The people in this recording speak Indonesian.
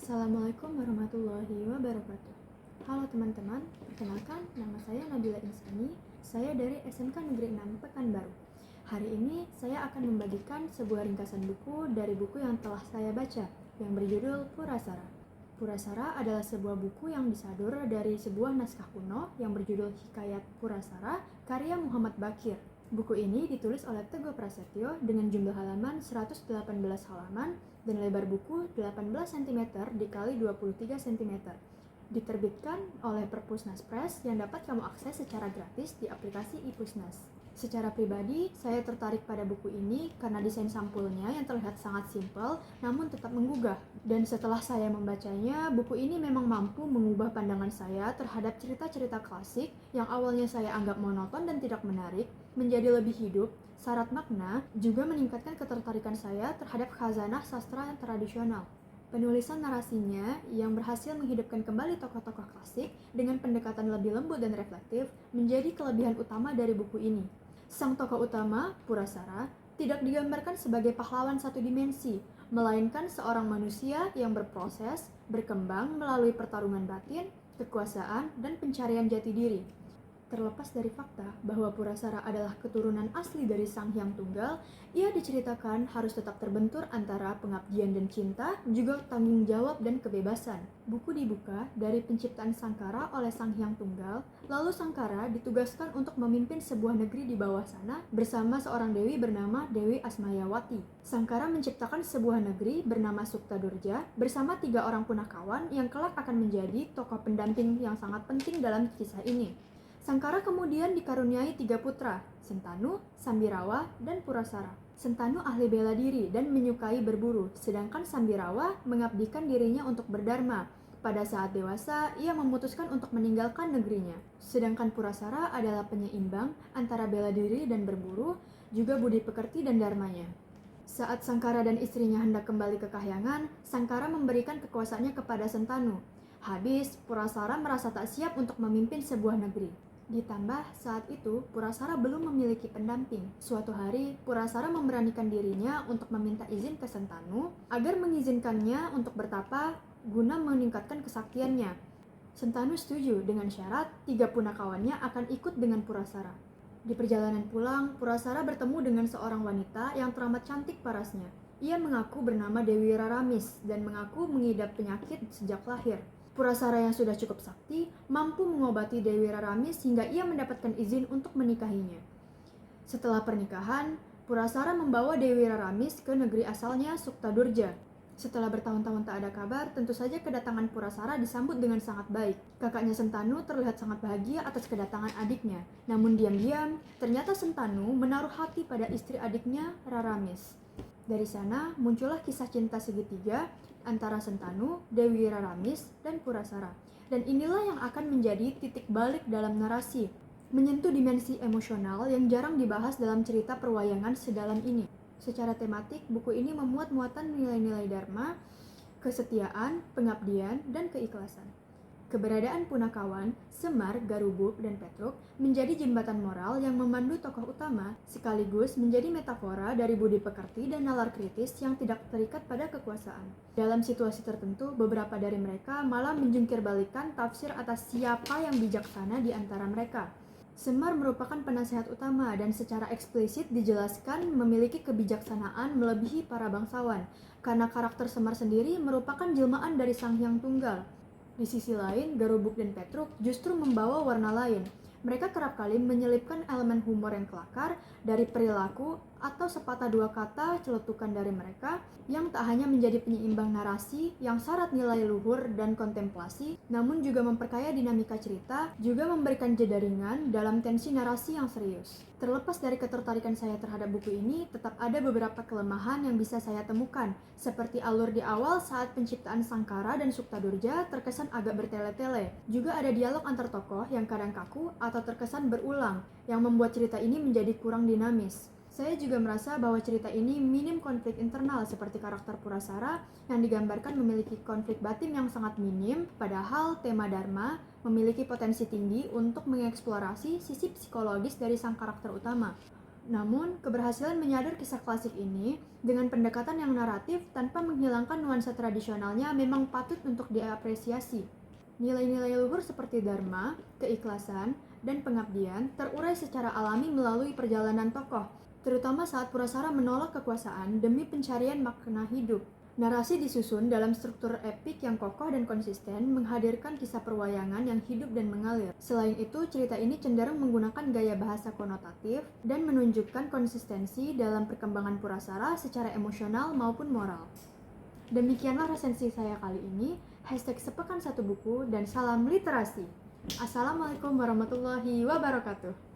Assalamualaikum warahmatullahi wabarakatuh. Halo teman-teman, perkenalkan nama saya Nabila Insani. Saya dari SMK Negeri 6 Pekanbaru. Hari ini saya akan membagikan sebuah ringkasan buku dari buku yang telah saya baca yang berjudul Purasara. Purasara adalah sebuah buku yang disadur dari sebuah naskah kuno yang berjudul Hikayat Purasara karya Muhammad Bakir. Buku ini ditulis oleh Teguh Prasetyo dengan jumlah halaman 118 halaman dan lebar buku 18 cm dikali 23 cm. Diterbitkan oleh Perpusnas Press yang dapat kamu akses secara gratis di aplikasi iPusnas. Secara pribadi, saya tertarik pada buku ini karena desain sampulnya yang terlihat sangat simpel namun tetap menggugah. Dan setelah saya membacanya, buku ini memang mampu mengubah pandangan saya terhadap cerita-cerita klasik yang awalnya saya anggap monoton dan tidak menarik, menjadi lebih hidup, syarat makna, juga meningkatkan ketertarikan saya terhadap khazanah sastra tradisional. Penulisan narasinya yang berhasil menghidupkan kembali tokoh-tokoh klasik dengan pendekatan lebih lembut dan reflektif menjadi kelebihan utama dari buku ini. Sang tokoh utama, Purasara, tidak digambarkan sebagai pahlawan satu dimensi, melainkan seorang manusia yang berproses, berkembang melalui pertarungan batin, kekuasaan, dan pencarian jati diri. Terlepas dari fakta bahwa Purasara adalah keturunan asli dari Sang Hyang Tunggal, ia diceritakan harus tetap terbentur antara pengabdian dan cinta, juga tanggung jawab dan kebebasan. Buku dibuka dari penciptaan Sangkara oleh Sang Hyang Tunggal, lalu Sangkara ditugaskan untuk memimpin sebuah negeri di bawah sana bersama seorang dewi bernama Dewi Asmayawati. Sangkara menciptakan sebuah negeri bernama Suktadurja bersama 3 orang punakawan yang kelak akan menjadi tokoh pendamping yang sangat penting dalam kisah ini. Sangkara kemudian dikaruniai 3 putra, Sentanu, Sambirawa, dan Purasara. Sentanu ahli bela diri dan menyukai berburu, sedangkan Sambirawa mengabdikan dirinya untuk berdharma. Pada saat dewasa, ia memutuskan untuk meninggalkan negerinya. Sedangkan Purasara adalah penyeimbang antara bela diri dan berburu, juga budi pekerti dan dharmanya. Saat Sangkara dan istrinya hendak kembali ke kahyangan, Sangkara memberikan kekuasaannya kepada Sentanu. Habis, Purasara merasa tak siap untuk memimpin sebuah negeri. Ditambah saat itu Purasara belum memiliki pendamping. Suatu hari Purasara memberanikan dirinya untuk meminta izin ke Sentanu agar mengizinkannya untuk bertapa guna meningkatkan kesaktiannya. Sentanu setuju dengan syarat 3 punakawannya akan ikut dengan Purasara. Di perjalanan pulang, Purasara bertemu dengan seorang wanita yang teramat cantik parasnya. Ia mengaku bernama Dewi Raramis dan mengaku mengidap penyakit sejak lahir. Purasara yang sudah cukup sakti mampu mengobati Dewi Raramis hingga ia mendapatkan izin untuk menikahinya. Setelah pernikahan, Purasara membawa Dewi Raramis ke negeri asalnya Suktadurja. Setelah bertahun-tahun tak ada kabar, tentu saja kedatangan Purasara disambut dengan sangat baik. Kakaknya Sentanu terlihat sangat bahagia atas kedatangan adiknya. Namun diam-diam, ternyata Sentanu menaruh hati pada istri adiknya, Raramis. Dari sana muncullah kisah cinta segitiga antara Sentanu, Dewi Raramis, dan Purasara. Dan inilah yang akan menjadi titik balik dalam narasi, menyentuh dimensi emosional yang jarang dibahas dalam cerita perwayangan sedalam ini. Secara tematik, buku ini memuat muatan nilai-nilai dharma, kesetiaan, pengabdian, dan keikhlasan. Keberadaan punakawan, Semar, Garubuk, dan Petruk menjadi jembatan moral yang memandu tokoh utama, sekaligus menjadi metafora dari budi pekerti dan nalar kritis yang tidak terikat pada kekuasaan. Dalam situasi tertentu, beberapa dari mereka malah menjungkir balikan tafsir atas siapa yang bijaksana di antara mereka. Semar merupakan penasehat utama dan secara eksplisit dijelaskan memiliki kebijaksanaan melebihi para bangsawan, karena karakter Semar sendiri merupakan jelmaan dari Sang Hyang Tunggal. Di sisi lain, Garubuk dan Petruk justru membawa warna lain. Mereka kerap kali menyelipkan elemen humor yang kelakar dari perilaku atau sepatah dua kata celetukan dari mereka yang tak hanya menjadi penyeimbang narasi yang syarat nilai luhur dan kontemplasi, namun juga memperkaya dinamika cerita, juga memberikan jeda ringan dalam tensi narasi yang serius. Terlepas dari ketertarikan saya terhadap buku ini, tetap ada beberapa kelemahan yang bisa saya temukan, seperti alur di awal saat penciptaan Sangkara dan Suktadurja terkesan agak bertele-tele. Juga ada dialog antar tokoh yang kadang kaku atau terkesan berulang, yang membuat cerita ini menjadi kurang dinamis. Saya juga merasa bahwa cerita ini minim konflik internal seperti karakter Purasara yang digambarkan memiliki konflik batin yang sangat minim, padahal tema Dharma memiliki potensi tinggi untuk mengeksplorasi sisi psikologis dari sang karakter utama. Namun, keberhasilan menyadar kisah klasik ini dengan pendekatan yang naratif tanpa menghilangkan nuansa tradisionalnya memang patut untuk diapresiasi. Nilai-nilai luhur seperti dharma, keikhlasan, dan pengabdian terurai secara alami melalui perjalanan tokoh, terutama saat Purasara menolak kekuasaan demi pencarian makna hidup. Narasi disusun dalam struktur epik yang kokoh dan konsisten, menghadirkan kisah perwayangan yang hidup dan mengalir. Selain itu, cerita ini cenderung menggunakan gaya bahasa konotatif dan menunjukkan konsistensi dalam perkembangan Purasara secara emosional maupun moral. Demikianlah resensi saya kali ini. #sepekan satu buku dan salam literasi. Assalamualaikum warahmatullahi wabarakatuh.